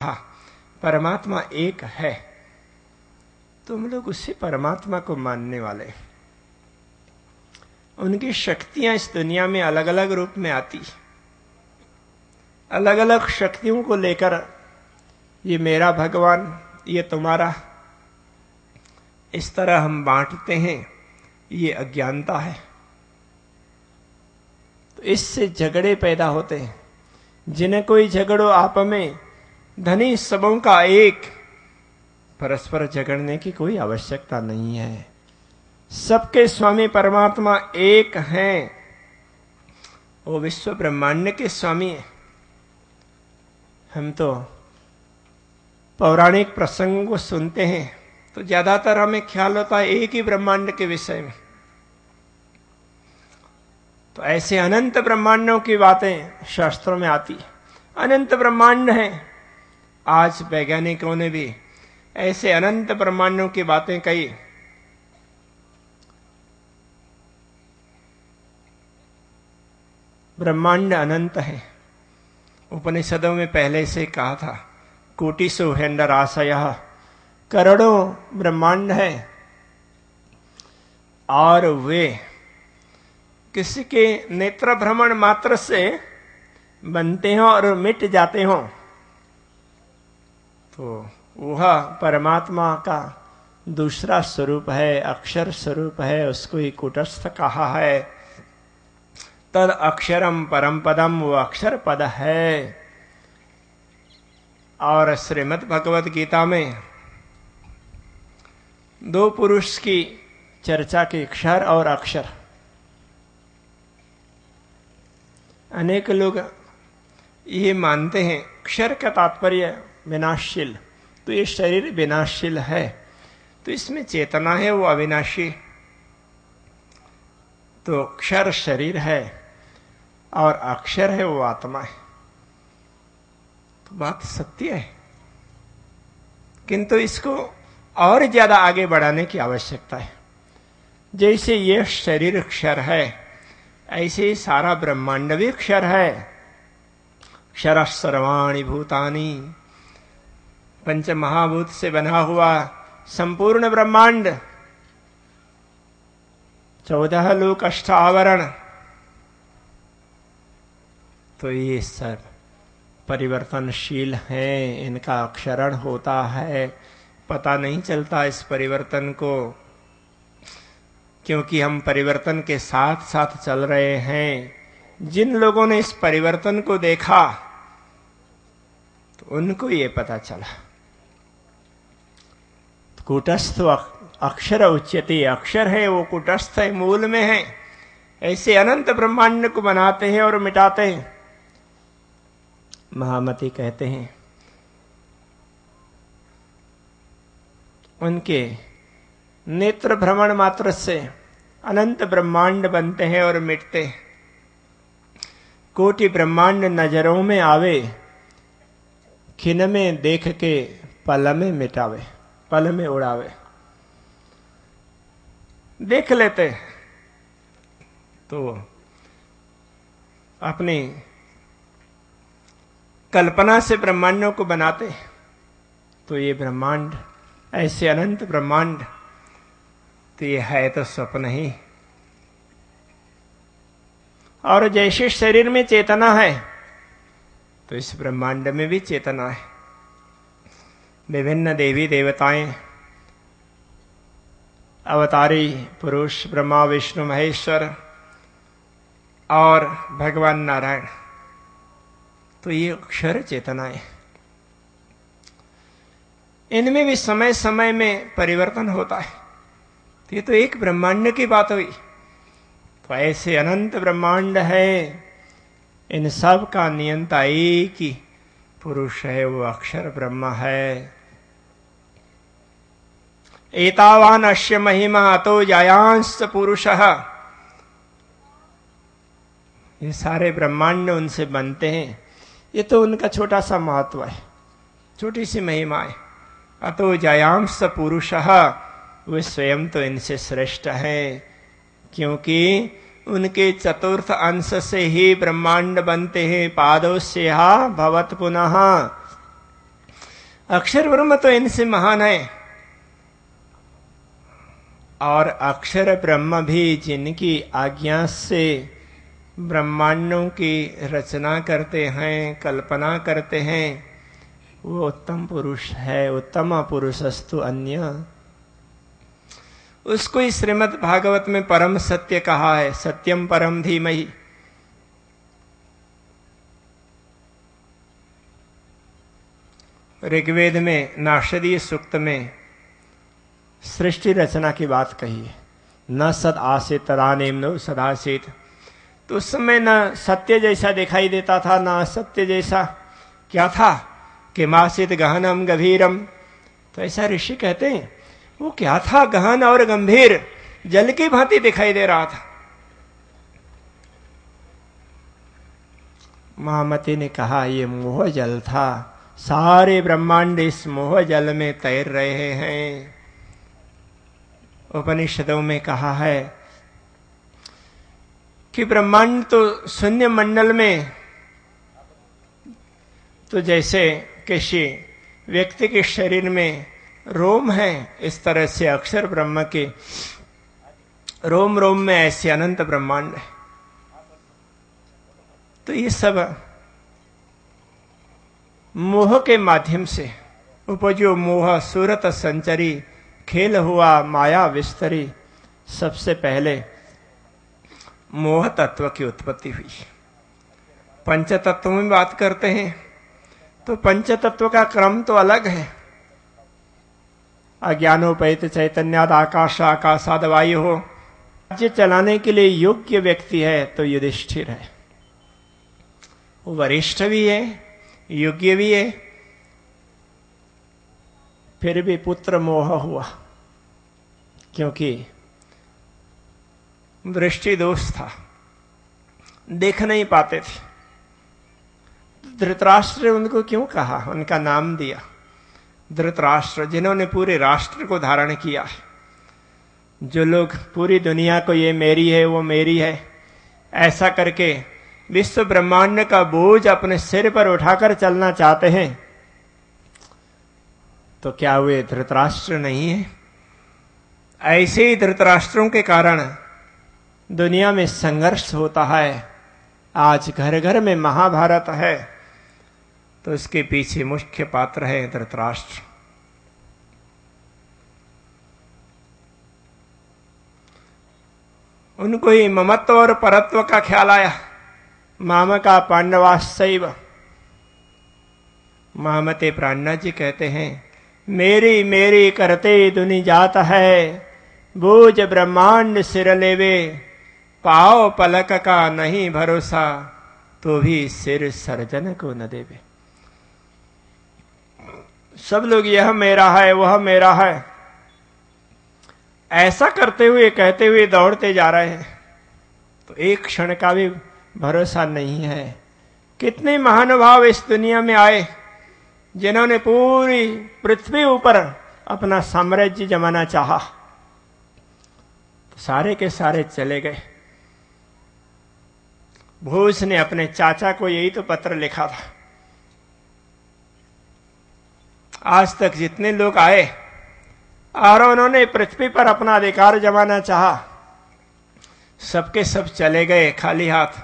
हाँ, परमात्मा एक है, तुम लोग उसी परमात्मा को मानने वाले। उनकी शक्तियां इस दुनिया में अलग अलग रूप में आती, अलग अलग शक्तियों को लेकर ये मेरा भगवान, ये तुम्हारा, इस तरह हम बांटते हैं, ये अज्ञानता है। तो इससे झगड़े पैदा होते हैं। जिन्हें कोई झगड़ो आप में, धनी सबों का एक, परस्पर झगड़ने की कोई आवश्यकता नहीं है। सबके स्वामी परमात्मा एक हैं, वो विश्व ब्रह्मांड के स्वामी हैं। हम तो पौराणिक प्रसंगों को सुनते हैं तो ज्यादातर हमें ख्याल होता है एक ही ब्रह्मांड के विषय में। तो ऐसे अनंत ब्रह्मांडों की बातें शास्त्रों में आती, अनंत ब्रह्मांड हैं। आज वैज्ञानिकों ने भी ऐसे अनंत ब्रह्मांडों की बातें कही। ब्रह्मांड अनंत है। उपनिषदों में पहले से कहा था, कोटिसु हेंडराशयः, करोड़ों ब्रह्मांड है और वे किसी के नेत्र भ्रमण मात्र से बनते हों और मिट जाते हों, तो वह परमात्मा का दूसरा स्वरूप है, अक्षर स्वरूप है। उसको ही कूटस्थ कहा है। तद अक्षरम परम पदम, वो अक्षर पद है। और श्रीमद् भगवद गीता में दो पुरुष की चर्चा की, क्षर और अक्षर। अनेक लोग ये मानते हैं क्षर का तात्पर्य विनाशशील, तो ये शरीर विनाशशील है, तो इसमें चेतना है, वो अविनाशी। तो क्षर शरीर है और अक्षर है, वो आत्मा है। तो बात सत्य है, किंतु इसको और ज्यादा आगे बढ़ाने की आवश्यकता है। जैसे ये शरीर क्षर है, ऐसे ही सारा ब्रह्मांड भी क्षर है। क्षर सर्वाणि भूतानि, पंच महाभूत से बना हुआ संपूर्ण ब्रह्मांड, 14 लोक अष्टावरण। तो ये सब परिवर्तनशील हैं, इनका अक्षरण होता है, पता नहीं चलता इस परिवर्तन को, क्योंकि हम परिवर्तन के साथ साथ चल रहे हैं। जिन लोगों ने इस परिवर्तन को देखा तो उनको ये पता चला। कूटस्थ अक्षर उच्यते, अक्षर है वो कूटस्थ है, मूल में है। ऐसे अनंत ब्रह्मांड को बनाते हैं और मिटाते हैं। महामती कहते हैं उनके नेत्र भ्रमण मात्र से अनंत ब्रह्मांड बनते हैं और मिटते हैं। कोटि ब्रह्मांड नजरों में आवे, खिन में देख के पल में मिटावे, पल में उड़ावे। देख लेते तो अपनी कल्पना से ब्रह्मांडों को बनाते, तो ये ब्रह्मांड, ऐसे अनंत ब्रह्मांड, तो ये है तो स्वप्न ही। और जैसे शरीर में चेतना है, तो इस ब्रह्मांड में भी चेतना है। विभिन्न देवी देवताएं, अवतारी पुरुष, ब्रह्मा विष्णु महेश्वर और भगवान नारायण, तो ये अक्षर चेतनाएं, इनमें भी समय समय में परिवर्तन होता है। तो ये तो एक ब्रह्मांड की बात हुई। तो ऐसे अनंत ब्रह्मांड है, इन सब का नियंता एक ही पुरुष है, वो अक्षर ब्रह्म है। एतावान अश्य महिमा अतो जायांश पुरुषः, ये सारे ब्रह्मांड उनसे बनते हैं। ये तो उनका छोटा सा महत्व है, छोटी सी महिमा है। अतो जायांश पुरुषः, वे स्वयं तो इनसे श्रेष्ठ है, क्योंकि उनके चतुर्थ अंश से ही ब्रह्मांड बनते हैं। पादोस्यहा भवत पुनः, अक्षर ब्रह्म तो इनसे महान है। और अक्षर ब्रह्म भी जिनकी आज्ञा से ब्रह्मांडों की रचना करते हैं, कल्पना करते हैं, वो उत्तम पुरुष है। उत्तम पुरुषस्तु अन्य, उसको इस श्रीमद् भागवत में परम सत्य कहा है। सत्यम परम धीमहि। ऋग्वेद में नाषदीय सूक्त में सृष्टि रचना की बात कही है। न सद आसित तदानीम नो सदासित। तो उस समय न सत्य जैसा दिखाई देता था, न असत्य जैसा। क्या था कि मासित गहनम गभीरम। तो ऐसा ऋषि कहते हैं वो क्या था, गहन और गंभीर, जल की भांति दिखाई दे रहा था। महामती ने कहा ये मोह जल था, सारे ब्रह्मांड इस मोह जल में तैर रहे हैं। उपनिषदों में कहा है कि ब्रह्मांड तो शून्य मंडल में, तो जैसे किसी व्यक्ति के शरीर में रोम है, इस तरह से अक्षर ब्रह्म के रोम रोम में ऐसे अनंत ब्रह्मांड है। तो ये सब मोह के माध्यम से उपजो मोह सूरत संचरी, खेल हुआ माया विस्तरी। सबसे पहले मोह तत्व की उत्पत्ति हुई। पंच तत्व में बात करते हैं तो पंच तत्व का क्रम तो अलग है। अज्ञानोपैत चैतन्याद आकाश, आकाशाद वायु हो। राज्य चलाने के लिए योग्य व्यक्ति है तो युधिष्ठिर है। वो वरिष्ठ भी है, योग्य भी है, फिर भी पुत्र मोह हुआ क्योंकि दृष्टि दोष था, देख नहीं पाते थे। धृतराष्ट्र उनको क्यों कहा, उनका नाम दिया धृतराष्ट्र, जिन्होंने पूरे राष्ट्र को धारण किया। जो लोग पूरी दुनिया को ये मेरी है वो मेरी है ऐसा करके विश्व ब्रह्मांड का बोझ अपने सिर पर उठाकर चलना चाहते हैं, तो क्या वे धृतराष्ट्र नहीं है? ऐसे ही धृतराष्ट्रों के कारण दुनिया में संघर्ष होता है। आज घर घर में महाभारत है तो उसके पीछे मुख्य पात्र है धृतराष्ट्र। उनको ही ममत्व और परत्व का ख्याल आया। मामा का पांडवासैव। महामते प्राणनाथ जी कहते हैं मेरी मेरी करते दुनि जात है, बोझ ब्रह्मांड सिर लेवे, पाओ पलक का नहीं भरोसा, तो भी सिर सर्जन को न देवे। सब लोग यह मेरा है वह मेरा है ऐसा करते हुए कहते हुए दौड़ते जा रहे हैं, तो एक क्षण का भी भरोसा नहीं है। कितने महानुभाव इस दुनिया में आए जिन्होंने पूरी पृथ्वी ऊपर अपना साम्राज्य जमाना चाहा, तो सारे के सारे चले गए। भूष ने अपने चाचा को यही तो पत्र लिखा था। आज तक जितने लोग आए और उन्होंने पृथ्वी पर अपना अधिकार जमाना चाहा, सबके सब चले गए खाली हाथ।